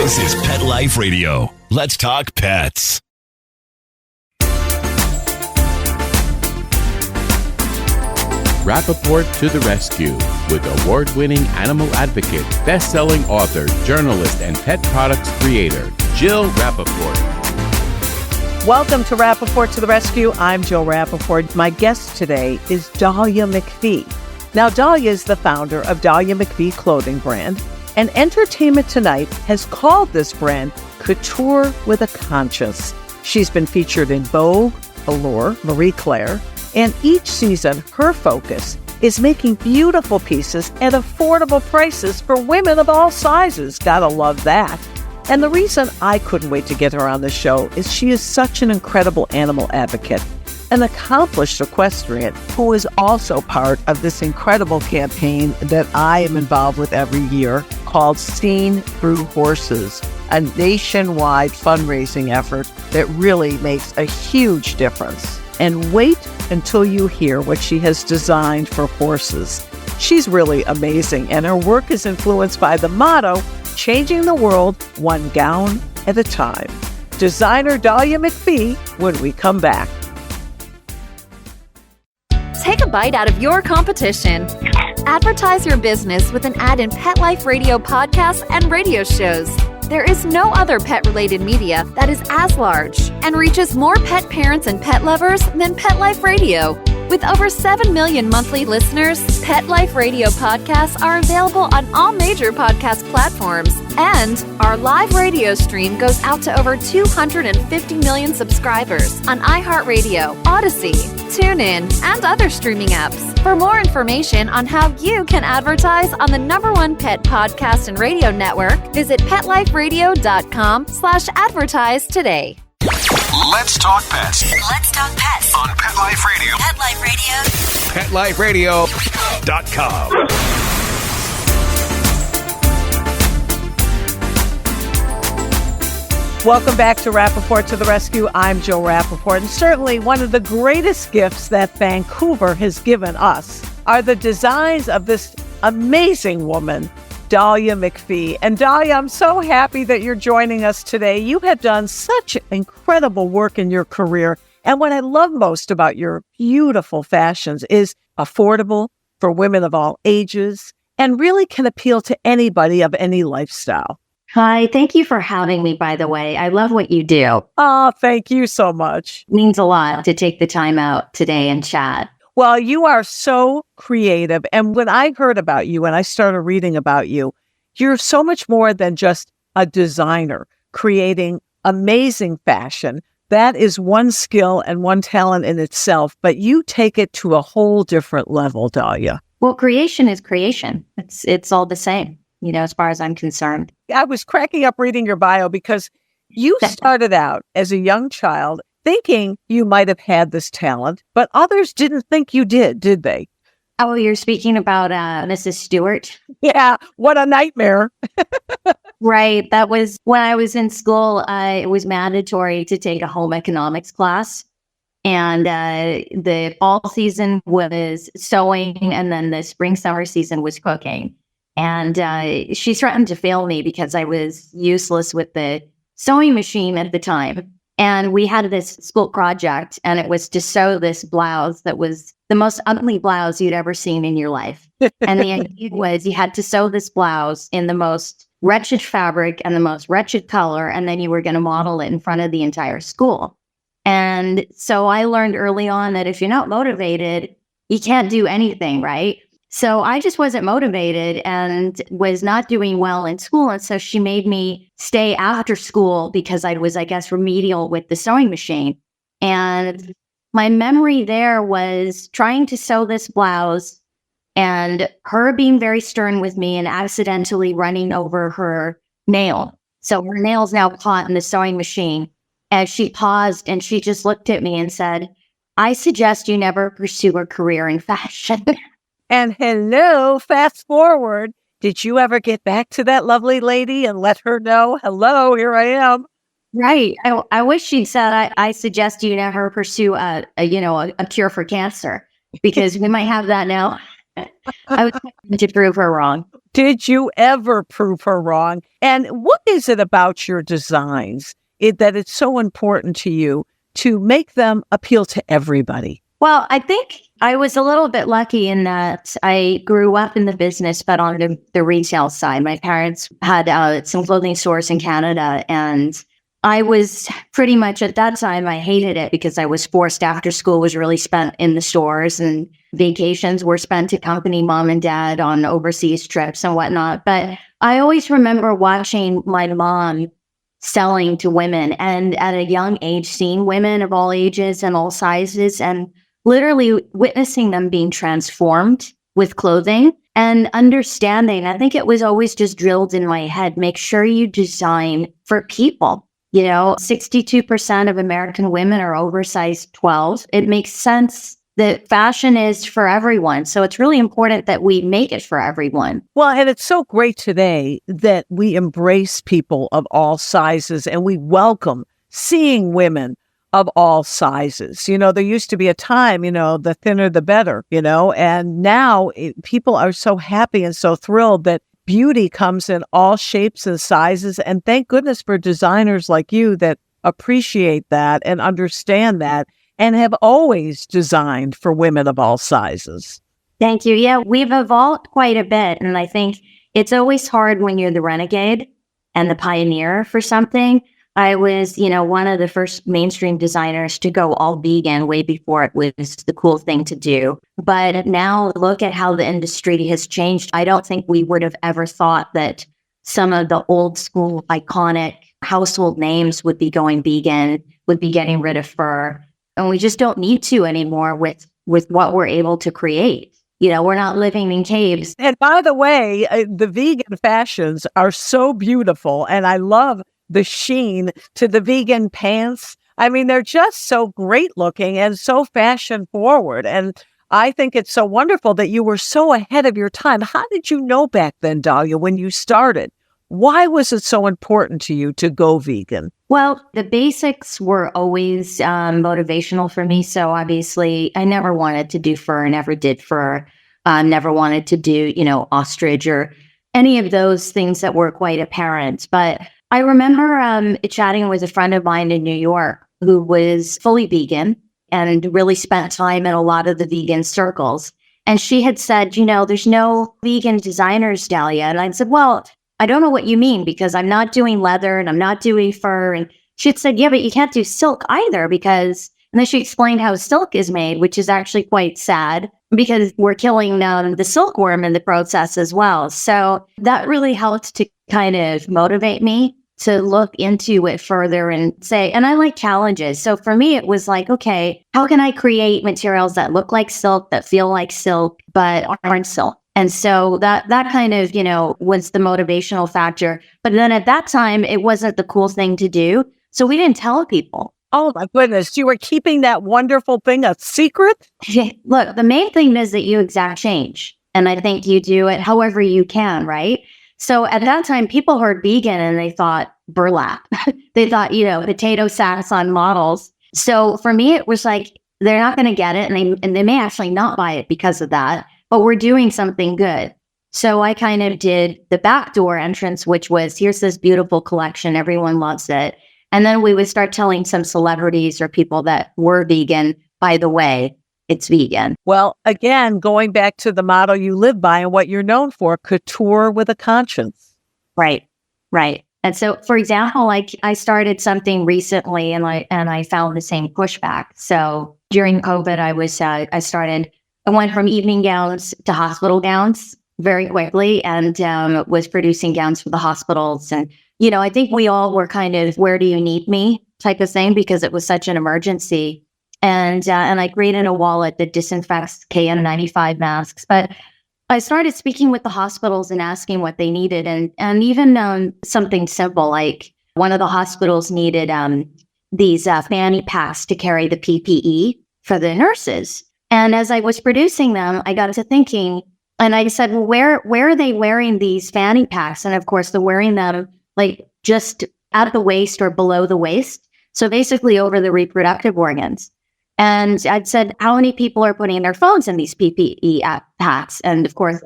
This is Pet Life Radio. Let's talk pets. Rappaport to the rescue with award-winning animal advocate, best-selling author, journalist, and pet products creator, Jill Rappaport. Welcome to Rappaport to the Rescue. I'm Jill Rappaport. My guest today is Dahlia McPhee. Now, Dahlia is the founder of Dahlia McPhee clothing brand, and Entertainment Tonight has called this brand Couture with a Conscience. She's been featured in Vogue, Allure, Marie Claire, and each season her focus is making beautiful pieces at affordable prices for women of all sizes. Gotta love that. And the reason I couldn't wait to get her on the show is she is such an incredible animal advocate, an accomplished equestrian who is also part of this incredible campaign that I am involved with every year called Seen Through Horses, a nationwide fundraising effort that really makes a huge difference. And wait until you hear what she has designed for horses. She's really amazing, and her work is influenced by the motto, changing the world one gown at a time. Designer Dahlia McPhee when we come back. Take a bite out of your competition. Advertise your business with an ad in Pet Life Radio podcasts and radio shows. There is no other pet-related media that is as large and reaches more pet parents and pet lovers than Pet Life Radio. With over 7 million monthly listeners, Pet Life Radio podcasts are available on all major podcast platforms. And our live radio stream goes out to over 250 million subscribers on iHeartRadio, Odyssey, TuneIn, and other streaming apps. For more information on how you can advertise on the #1 pet podcast and radio network, visit PetLifeRadio.com/advertise today. Let's talk pets. Let's talk pets On Pet Life Radio. Pet Life Radio. PetLifeRadio.com. Welcome back to Rappaport to the Rescue. I'm Jill Rappaport, and certainly one of the greatest gifts that Vancouver has given us are the designs of this amazing woman, Dahlia McPhee. And Dahlia, I'm so happy that you're joining us today. You have done such incredible work in your career. And what I love most about your beautiful fashions is affordable for women of all ages and really can appeal to anybody of any lifestyle. Hi, thank you for having me, by the way. I love what you do. Oh, thank you so much. It means a lot to take the time out today and chat. Well, you are so creative. And when I heard about you and I started reading about you, you're so much more than just a designer creating amazing fashion. That is one skill and one talent in itself, but you take it to a whole different level, Dahlia. Well, creation is creation. It's all the same, as far as I'm concerned. I was cracking up reading your bio because you started out as a young child thinking you might have had this talent, but others didn't think you did they? Oh, you're speaking about Mrs. Stewart? Yeah, what a nightmare. Right. That was when I was in school. It was mandatory to take a home economics class. And the fall season was sewing, and then the spring summer season was cooking. And she threatened to fail me because I was useless with the sewing machine at the time. And we had this school project, and it was to sew this blouse that was the most ugly blouse you'd ever seen in your life. And the idea was you had to sew this blouse in the most wretched fabric and the most wretched color, and then you were going to model it in front of the entire school. And so I learned early on that if you're not motivated, you can't do anything, right? So I just wasn't motivated and was not doing well in school. And so she made me stay after school because I was, I guess, remedial with the sewing machine. And my memory there was trying to sew this blouse and her being very stern with me and accidentally running over her nail. So her nail's now caught in the sewing machine. As she paused and she just looked at me and said, "I suggest you never pursue a career in fashion." And hello, fast forward. Did you ever get back to that lovely lady and let her know, hello, here I am? Right. I wish she'd said, I suggest you never pursue a cure for cancer, because we might have that now. I was trying to prove her wrong. Did you ever prove her wrong? And what is it about your designs that it's so important to you to make them appeal to everybody? Well, I think I was a little bit lucky in that I grew up in the business, but on the retail side. My parents had some clothing stores in Canada, and I was pretty much at that time, I hated it because I was forced after school was really spent in the stores, and vacations were spent to accompany mom and dad on overseas trips and whatnot. But I always remember watching my mom selling to women, and at a young age, seeing women of all ages and all sizes, and literally witnessing them being transformed with clothing and understanding. I think it was always just drilled in my head, make sure you design for people. 62% of American women are oversized 12. It makes sense that fashion is for everyone. So it's really important that we make it for everyone. Well, and it's so great today that we embrace people of all sizes and we welcome seeing women of all sizes. There used to be a time, the thinner, the better, and now people are so happy and so thrilled that beauty comes in all shapes and sizes. And thank goodness for designers like you that appreciate that and understand that and have always designed for women of all sizes. Thank you. Yeah, we've evolved quite a bit. And I think it's always hard when you're the renegade and the pioneer for something. I was, one of the first mainstream designers to go all vegan way before it was the cool thing to do. But now look at how the industry has changed. I don't think we would have ever thought that some of the old school iconic household names would be going vegan, would be getting rid of fur. And we just don't need to anymore with what we're able to create. We're not living in caves. And by the way, the vegan fashions are so beautiful. And I love the sheen to the vegan pants. I mean, they're just so great looking and so fashion forward. And I think it's so wonderful that you were so ahead of your time. How did you know back then, Dahlia, when you started? Why was it so important to you to go vegan? Well, the basics were always motivational for me. So obviously, I never wanted to do fur, never did fur, never wanted to do, ostrich or any of those things that were quite apparent. But I remember chatting with a friend of mine in New York who was fully vegan and really spent time in a lot of the vegan circles. And she had said, there's no vegan designers, Dahlia. And I said, well, I don't know what you mean because I'm not doing leather and I'm not doing fur. And she had said, yeah, but you can't do silk either because, and then she explained how silk is made, which is actually quite sad because we're killing the silkworm in the process as well. So that really helped to kind of motivate me to look into it further and say, and I like challenges. So for me, it was like, okay, how can I create materials that look like silk, that feel like silk, but aren't silk? And so that kind of, was the motivational factor. But then at that time, it wasn't the cool thing to do. So we didn't tell people. Oh my goodness. You were keeping that wonderful thing a secret? Look, the main thing is that you exact change. And I think you do it however you can, right? So at that time, people heard vegan and they thought burlap. They thought, potato sacks on models. So for me, it was like, they're not going to get it. And they may actually not buy it because of that. But we're doing something good. So I kind of did the backdoor entrance, which was, here's this beautiful collection. Everyone loves it. And then we would start telling some celebrities or people that were vegan, by the way, it's vegan. Well, again, going back to the motto you live by and what you're known for, couture with a conscience. Right. And so, for example, I started something recently and I found the same pushback. So during COVID, I went from evening gowns to hospital gowns very quickly and was producing gowns for the hospitals. And, I think we all were kind of, where do you need me type of thing because it was such an emergency. And I created a wallet that disinfects KN95 masks. But I started speaking with the hospitals and asking what they needed. And even something simple, like one of the hospitals needed these fanny packs to carry the PPE for the nurses. And as I was producing them, I got to thinking, and I said, well, where are they wearing these fanny packs? And of course, they're wearing them like just at the waist or below the waist. So basically over the reproductive organs. And I'd said, how many people are putting their phones in these PPE hats? And of course,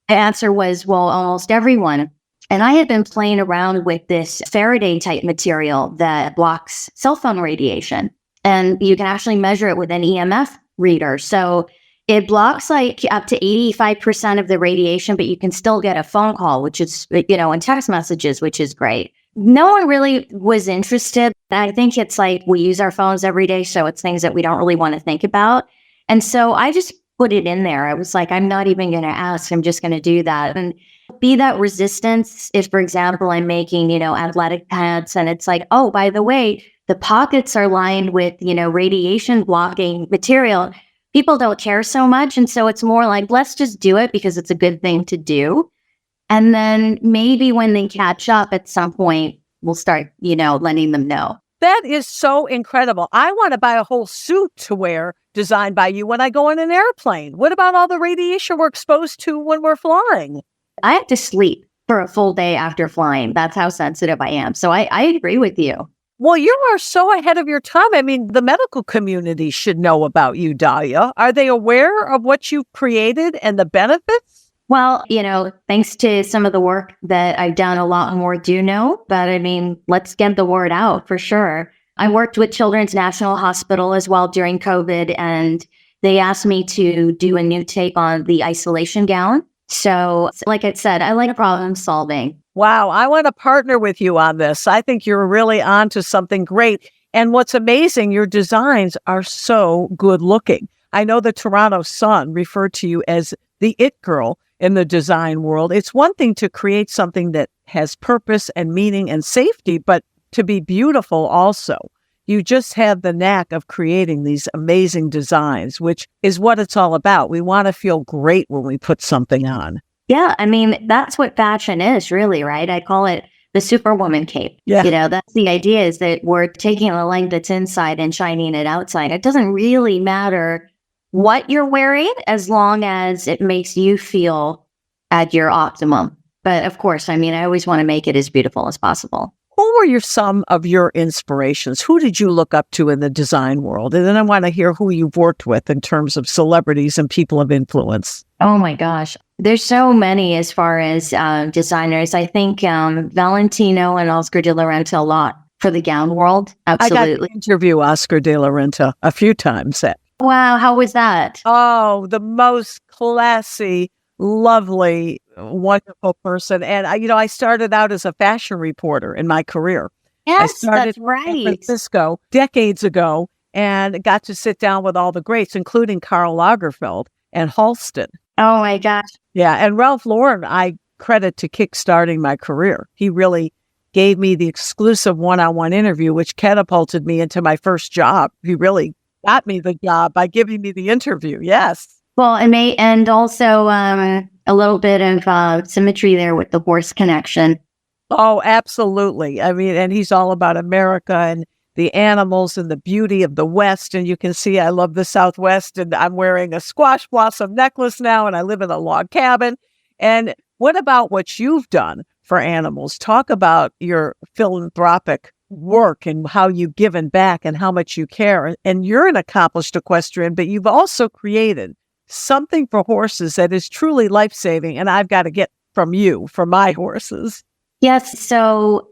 the answer was, well, almost everyone. And I had been playing around with this Faraday type material that blocks cell phone radiation. And you can actually measure it with an EMF reader. So it blocks like up to 85% of the radiation, but you can still get a phone call, which is, and text messages, which is great. No one really was interested. I think it's like we use our phones every day, so it's things that we don't really want to think about. And so I just put it in there. I was like, I'm not even going to ask. I'm just going to do that. And be that resistance if, for example, I'm making, athletic pads and it's like, oh, by the way, the pockets are lined with, radiation blocking material. People don't care so much. And so it's more like, let's just do it because it's a good thing to do. And then maybe when they catch up at some point, we'll start, letting them know. That is so incredible. I want to buy a whole suit to wear designed by you when I go in an airplane. What about all the radiation we're exposed to when we're flying? I have to sleep for a full day after flying. That's how sensitive I am. So I agree with you. Well, you are so ahead of your time. I mean, the medical community should know about you, Dahlia. Are they aware of what you've created and the benefits? Well, thanks to some of the work that I've done, a lot more do know. But I mean, let's get the word out for sure. I worked with Children's National Hospital as well during COVID, and they asked me to do a new take on the isolation gown. So like I said, I like problem solving. Wow, I want to partner with you on this. I think you're really on to something great. And what's amazing, your designs are so good looking. I know the Toronto Sun referred to you as the it girl in the design world. It's one thing to create something that has purpose and meaning and safety, but to be beautiful also. You just have the knack of creating these amazing designs, which is what it's all about. We want to feel great when we put something on. Yeah, I mean, that's what fashion is really, right? I call it the Superwoman cape. Yeah. That's the idea, is that we're taking the light that's inside and shining it outside. It doesn't really matter what you're wearing as long as it makes you feel at your optimum. But of course, I mean, I always want to make it as beautiful as possible. Who were some of your inspirations? Who did you look up to in the design world? And then I want to hear who you've worked with in terms of celebrities and people of influence. Oh my gosh. There's so many as far as designers. I think Valentino and Oscar de la Renta a lot for the gown world. Absolutely. I got to interview Oscar de la Renta a few times. Wow. How was that? Oh, the most classy, lovely, wonderful person. And I started out as a fashion reporter in my career. Yes, I started that's right. in San Francisco decades ago and got to sit down with all the greats, including Karl Lagerfeld and Halston. Oh my gosh. Yeah. And Ralph Lauren, I credit to kickstarting my career. He really gave me the exclusive one-on-one interview, which catapulted me into my first job. He really got me the job by giving me the interview. Yes. Well, and also a little bit of symmetry there with the horse connection. Oh, absolutely. I mean, and he's all about America and the animals and the beauty of the West. And you can see I love the Southwest, and I'm wearing a squash blossom necklace now, and I live in a log cabin. And what about what you've done for animals? Talk about your philanthropic work and how you've given back and how much you care. And you're an accomplished equestrian, but you've also created something for horses that is truly life-saving. And I've got to get from you for my horses. Yes. So,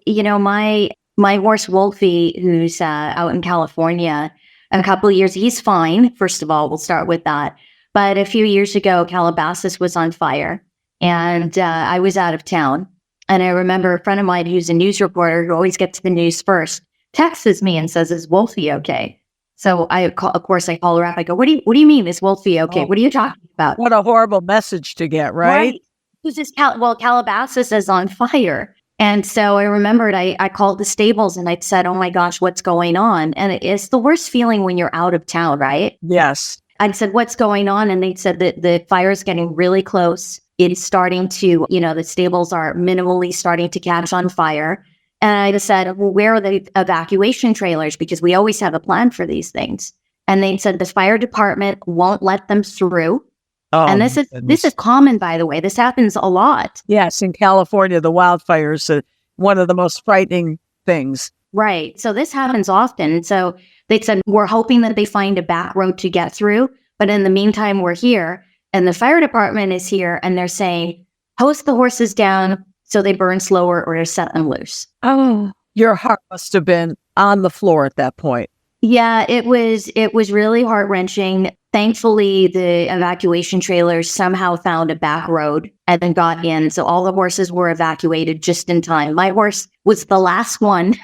my horse Wolfie, who's out in California, a couple of years, he's fine. First of all, we'll start with that. But a few years ago, Calabasas was on fire, and I was out of town. And I remember a friend of mine who's a news reporter who always gets the news first, texts me and says, "Is Wolfie okay?" So of course, I call her up. I go, "What do you mean? Is Wolfie okay? What are you talking about?" What a horrible message to get, right? Who's this? Calabasas is on fire. And so I remembered I called the stables and I said, "Oh my gosh, what's going on?" And it's the worst feeling when you're out of town, right? Yes. I said, "What's going on?" And they said that the fire is getting really close. It is starting to, the stables are minimally starting to catch on fire. And I just said, "Well, where are the evacuation trailers? Because we always have a plan for these things." And they said the fire department won't let them through. Oh, and this is common, by the way. This happens a lot. Yes, in California, the wildfires are one of the most frightening things. Right. So this happens often. So they said, we're hoping that they find a back road to get through. But in the meantime, we're here and the fire department is here and they're saying, hose the horses down so they burn slower or to set them loose. Oh, your heart must have been on the floor at that point. Yeah, it was really heart-wrenching. Thankfully, the evacuation trailers somehow found a back road and then got in. So all the horses were evacuated just in time. My horse was the last one.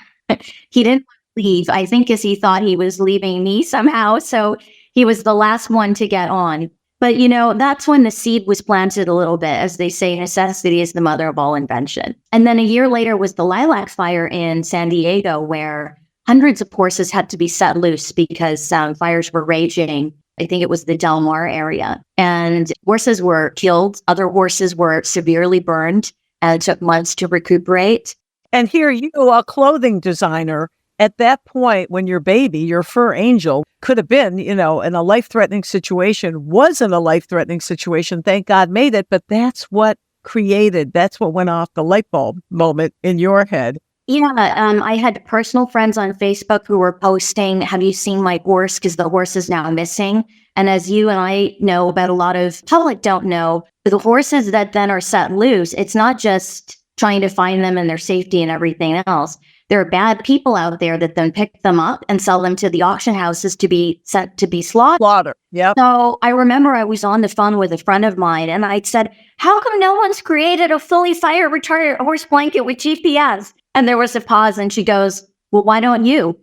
He didn't leave, I think, because he thought he was leaving me somehow. So he was the last one to get on. But, that's when the seed was planted a little bit. As they say, necessity is the mother of all invention. And then a year later was the Lilac Fire in San Diego, where hundreds of horses had to be set loose because fires were raging. I think it was the Del Mar area. And horses were killed. Other horses were severely burned, and it took months to recuperate. And here you, a clothing designer, at that point when your baby, your fur angel, could have been, in a life-threatening situation, was in a life-threatening situation, thank God made it, but that's what went off the light bulb moment in your head. Yeah, I had personal friends on Facebook who were posting, have you seen my horse? Because the horse is now missing. And as you and I know, but a lot of public don't know, the horses that then are set loose, it's not just trying to find them and their safety and everything else. There are bad people out there that then pick them up and sell them to the auction houses to be sent to be slaughtered. Yeah. So I remember I was on the phone with a friend of mine and I said, how come no one's created a fully fire retardant horse blanket with GPS? And there was a pause and she goes, well, why don't you?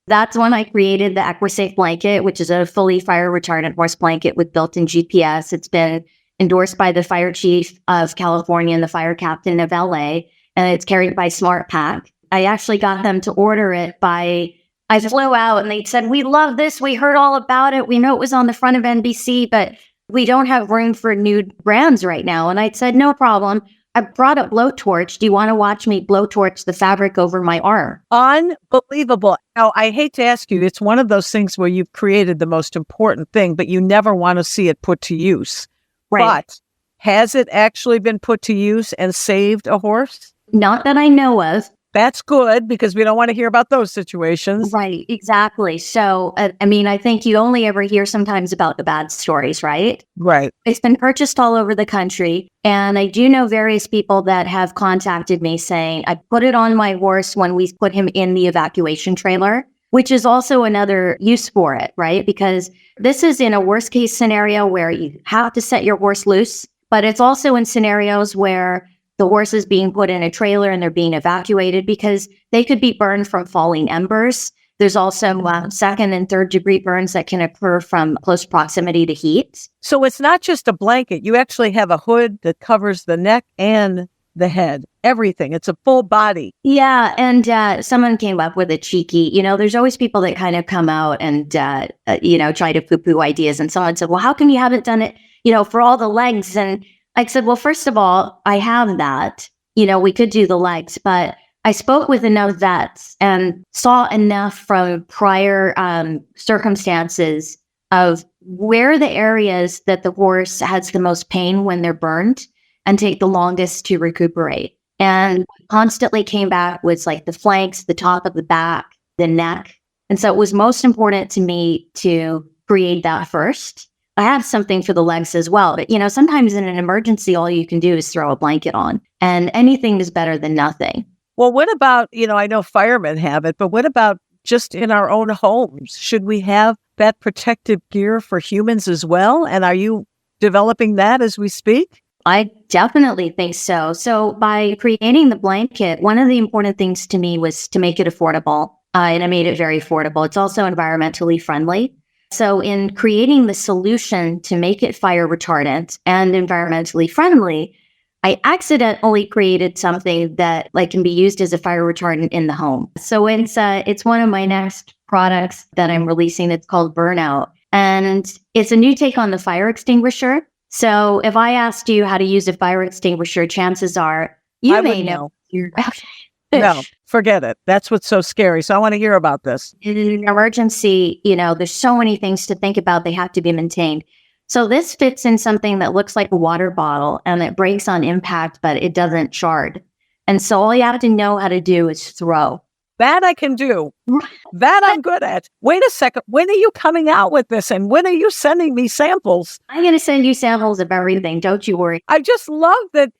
That's when I created the EquiSafe blanket, which is a fully fire retardant horse blanket with built-in GPS. It's been endorsed by the fire chief of California and the fire captain of LA, and it's carried by Smart Pack. I actually got them to order it I flew out and they said, we love this. We heard all about it. We know it was on the front of NBC, but we don't have room for new brands right now. And I said, no problem. I brought a blowtorch. Do you want to watch me blowtorch the fabric over my arm? Unbelievable. Now, I hate to ask you, it's one of those things where you've created the most important thing, but you never want to see it put to use. Right. But has it actually been put to use and saved a horse? Not that I know of. That's good because we don't want to hear about those situations. Right, exactly. So, I think you only ever hear sometimes about the bad stories, right? Right. It's been purchased all over the country. And I do know various people that have contacted me saying, I put it on my horse when we put him in the evacuation trailer, which is also another use for it, right? Because this is in a worst case scenario where you have to set your horse loose, but it's also in scenarios where the horse is being put in a trailer and they're being evacuated because they could be burned from falling embers. There's also second and third degree burns that can occur from close proximity to heat. So it's not just a blanket. You actually have a hood that covers the neck and the head, everything. It's a full body. Yeah. And someone came up with a cheeky, there's always people that kind of come out and, try to poo-poo ideas. And someone said, well, how come you haven't done it, for all the legs? And I said, well, first of all, I have that. We could do the legs, but I spoke with enough vets and saw enough from prior circumstances of where the areas that the horse has the most pain when they're burned and take the longest to recuperate. And constantly came back with like the flanks, the top of the back, the neck. And so it was most important to me to create that first. I have something for the legs as well. But, sometimes in an emergency, all you can do is throw a blanket on and anything is better than nothing. Well, what about, I know firemen have it, but what about just in our own homes? Should we have that protective gear for humans as well? And are you developing that as we speak? I definitely think so. So by creating the blanket, one of the important things to me was to make it affordable. And I made it very affordable. It's also environmentally friendly. So in creating the solution to make it fire retardant and environmentally friendly, I accidentally created something that can be used as a fire retardant in the home. So it's one of my next products that I'm releasing. It's called Burnout. And it's a new take on the fire extinguisher. So if I asked you how to use a fire extinguisher, chances are you may know. No, forget it. That's what's so scary. So I want to hear about this. In an emergency, there's so many things to think about. They have to be maintained. So this fits in something that looks like a water bottle and it breaks on impact, but it doesn't shard. And so all you have to know how to do is throw. That I can do. That I'm good at. Wait a second. When are you coming out with this? And when are you sending me samples? I'm going to send you samples of everything. Don't you worry. I just love that,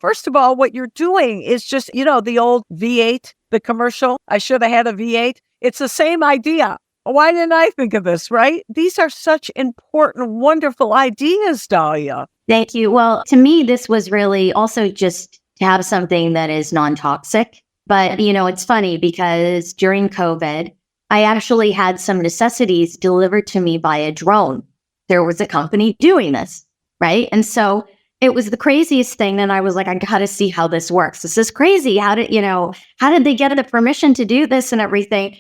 first of all, what you're doing is just, the old V8, the commercial. I should have had a V8. It's the same idea. Why didn't I think of this, right? These are such important, wonderful ideas, Dahlia. Thank you. Well, to me, this was really also just to have something that is non-toxic. But, it's funny because during COVID, I actually had some necessities delivered to me by a drone. There was a company doing this, right? And so it was the craziest thing. And I was like, I got to see how this works. This is crazy. How did they get the permission to do this and everything?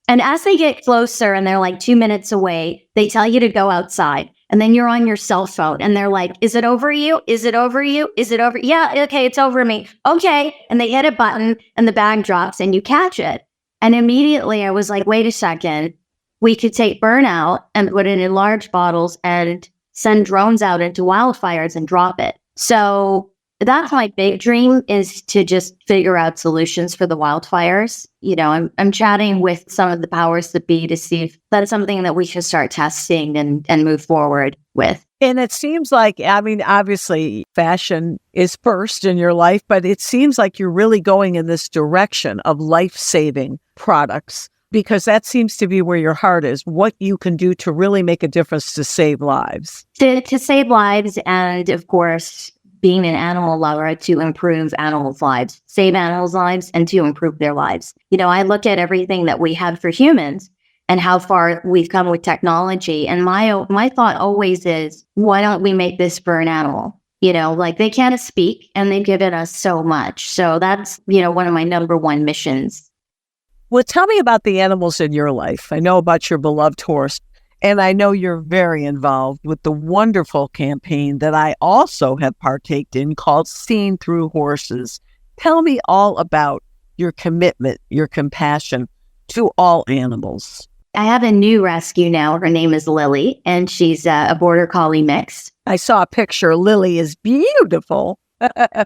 And as they get closer and they're like 2 minutes away, they tell you to go outside. And then you're on your cell phone and they're like, is it over you? Is it over you? Is it over? Yeah, okay, it's over me. Okay. And they hit a button and the bag drops and you catch it. And immediately I was like, wait a second. We could take burnout and put it in large bottles and send drones out into wildfires and drop it. So that's my big dream, is to just figure out solutions for the wildfires. I'm chatting with some of the powers that be to see if that's something that we should start testing and move forward with. And it seems like, obviously fashion is first in your life, but it seems like you're really going in this direction of life-saving products, because that seems to be where your heart is, what you can do to really make a difference to save lives. To save lives, and of course, being an animal lover, to improve animals' lives, save animals' lives, and to improve their lives. I look at everything that we have for humans and how far we've come with technology. And my thought always is, why don't we make this for an animal? They can't speak and they've given us so much. So that's, one of my number one missions. Well, tell me about the animals in your life. I know about your beloved horse. And I know you're very involved with the wonderful campaign that I also have partaked in called Seen Through Horses. Tell me all about your commitment, your compassion to all animals. I have a new rescue now. Her name is Lily, and she's a border collie mix. I saw a picture. Lily is beautiful.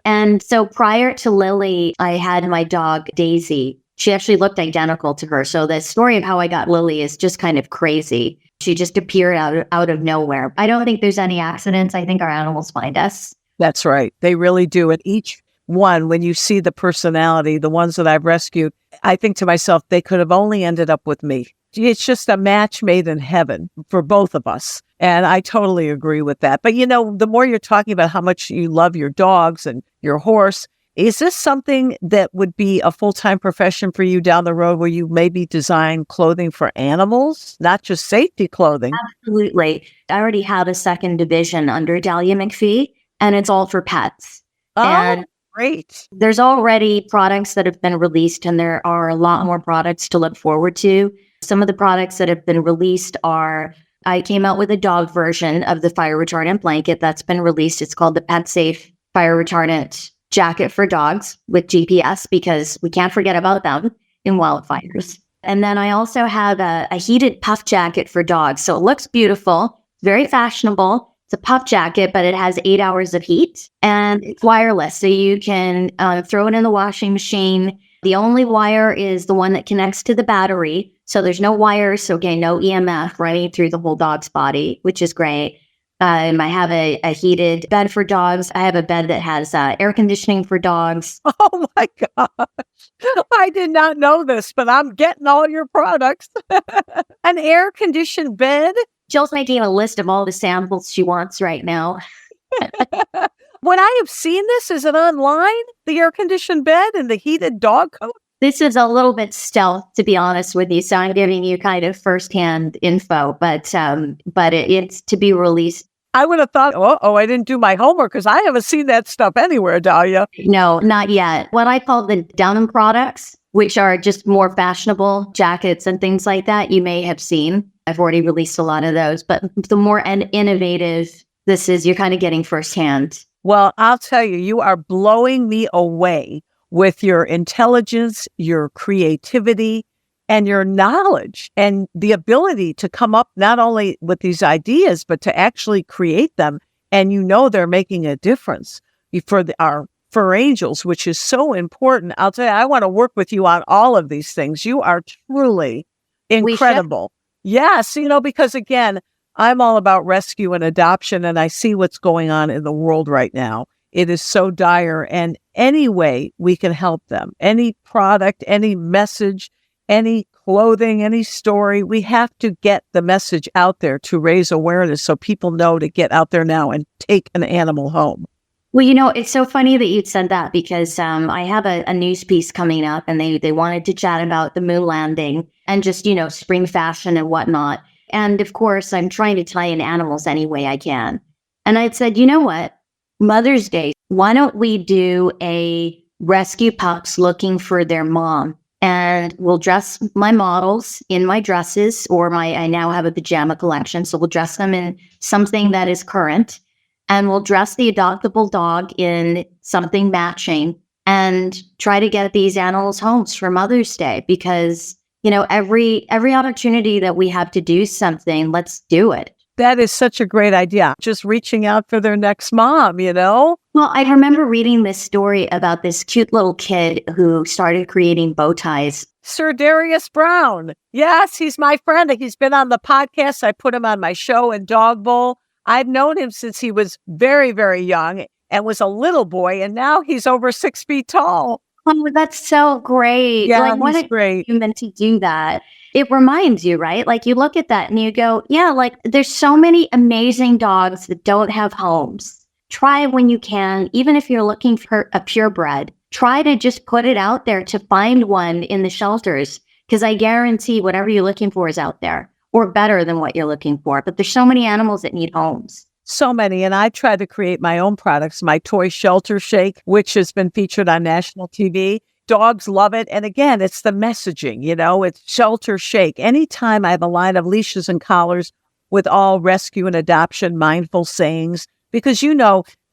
And so prior to Lily, I had my dog, Daisy. She actually looked identical to her. So the story of how I got Lily is just kind of crazy. She just appeared out of nowhere. I don't think there's any accidents. I think our animals find us. That's right. They really do. And each one, when you see the personality, the ones that I've rescued, I think to myself, they could have only ended up with me. It's just a match made in heaven for both of us. And I totally agree with that. But, the more you're talking about how much you love your dogs and your horse, is this something that would be a full-time profession for you down the road, where you maybe design clothing for animals, not just safety clothing? Absolutely. I already have a second division under Dahlia McPhee, and it's all for pets. Oh, and great. There's already products that have been released, and there are a lot more products to look forward to. Some of the products that have been released are, I came out with a dog version of the fire retardant blanket that's been released. It's called the Pet Safe Fire Retardant Jacket for Dogs with GPS, because we can't forget about them in wildfires. And then I also have a heated puff jacket for dogs. So it looks beautiful, very fashionable. It's a puff jacket, but it has 8 hours of heat and it's wireless. So you can throw it in the washing machine. The only wire is the one that connects to the battery. So there's no wires. So again, no EMF running through the whole dog's body, which is great. I have a heated bed for dogs. I have a bed that has air conditioning for dogs. Oh my gosh. I did not know this, but I'm getting all your products. An air conditioned bed? Jill's making a list of all the samples she wants right now. When I have seen this, is it online? The air conditioned bed and the heated dog coat? This is a little bit stealth, to be honest with you. So I'm giving you kind of firsthand info, but it's to be released. I would have thought, I didn't do my homework, because I haven't seen that stuff anywhere, Dahlia. No, not yet. What I call the denim products, which are just more fashionable jackets and things like that, you may have seen. I've already released a lot of those, but the more innovative this is, you're kind of getting firsthand. Well, I'll tell you, you are blowing me away with your intelligence, your creativity, and your knowledge, and the ability to come up not only with these ideas, but to actually create them. And they're making a difference for our fur angels, which is so important. I'll tell you, I want to work with you on all of these things. You are truly incredible. Yes, because again, I'm all about rescue and adoption, and I see what's going on in the world right now. It is so dire, and any way we can help them, any product, any message, any clothing, any story, we have to get the message out there to raise awareness so people know to get out there now and take an animal home. Well, it's so funny that you said that because I have a news piece coming up, and they wanted to chat about the moon landing and just, spring fashion and whatnot. And of course, I'm trying to tie in animals any way I can. And I said, you know what? Mother's Day, why don't we do a rescue pups looking for their mom? And we'll dress my models in my dresses, or I now have a pajama collection. So we'll dress them in something that is current, and we'll dress the adoptable dog in something matching and try to get these animals homes for Mother's Day, because, every opportunity that we have to do something, let's do it. That is such a great idea. Just reaching out for their next mom, Well, I remember reading this story about this cute little kid who started creating bow ties. Sir Darius Brown. Yes, he's my friend. He's been on the podcast. I put him on my show in Dog Bowl. I've known him since he was very, very young and was a little boy, and now he's over 6 feet tall. Oh, that's so great. Yeah, what he's great. You meant to do that. It reminds you, right? Like you look at that and you go, yeah, like there's so many amazing dogs that don't have homes. Try when you can, even if you're looking for a purebred, try to just put it out there to find one in the shelters, because I guarantee whatever you're looking for is out there, or better than what you're looking for. But there's so many animals that need homes. So many. And I try to create my own products, my toy shelter shake, which has been featured on national TV. Dogs love it. And again, it's the messaging, it's shelter shake. Anytime I have a line of leashes and collars with all rescue and adoption mindful sayings, because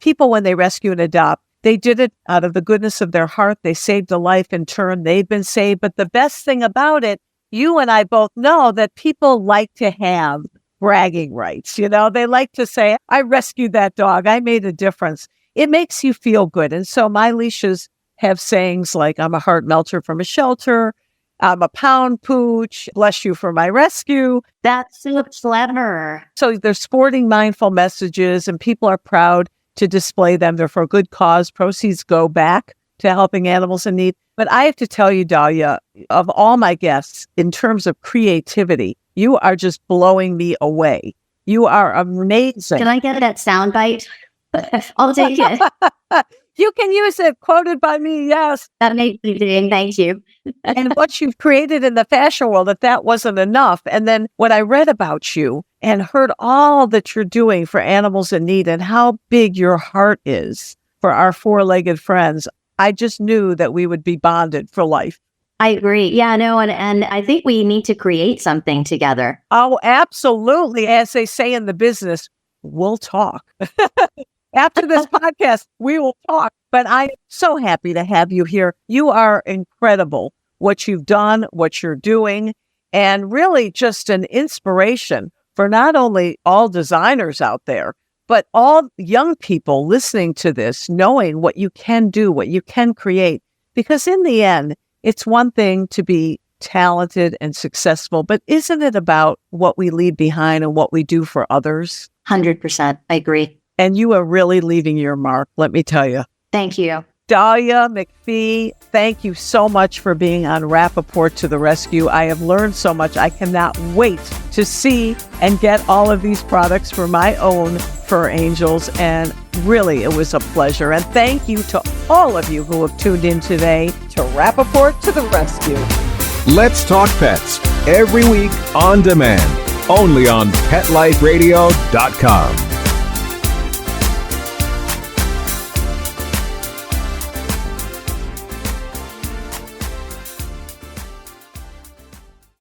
people, when they rescue and adopt, they did it out of the goodness of their heart. They saved a life in turn. They've been saved. But the best thing about it, you and I both know that people like to have bragging rights. They like to say, I rescued that dog. I made a difference. It makes you feel good. And so my leashes have sayings like, I'm a heart melter from a shelter. I'm a pound pooch. Bless you for my rescue. That's so clever. So they're sporting mindful messages, and people are proud to display them. They're for a good cause. Proceeds go back to helping animals in need. But I have to tell you, Dahlia, of all my guests, in terms of creativity, you are just blowing me away. You are amazing. Can I get that soundbite? I'll take it. You can use it. Quoted by me, yes. That makes me do. Thank you. And what you've created in the fashion world, if that wasn't enough. And then when I read about you and heard all that you're doing for animals in need and how big your heart is for our four-legged friends, I just knew that we would be bonded for life. I agree. Yeah, no, and I think we need to create something together. Oh, absolutely. As they say in the business, we'll talk. After this podcast, we will talk. But I'm so happy to have you here. You are incredible, what you've done, what you're doing, and really just an inspiration for not only all designers out there, but all young people listening to this, knowing what you can do, what you can create. Because in the end, it's one thing to be talented and successful, but isn't it about what we leave behind and what we do for others? 100%. I agree. And you are really leaving your mark, let me tell you. Thank you. Dahlia McPhee, thank you so much for being on Rappaport to the Rescue. I have learned so much. I cannot wait to see and get all of these products for my own fur angels. And really, it was a pleasure. And thank you to all of you who have tuned in today to Rappaport to the Rescue. Let's Talk Pets, every week on demand, only on PetLifeRadio.com.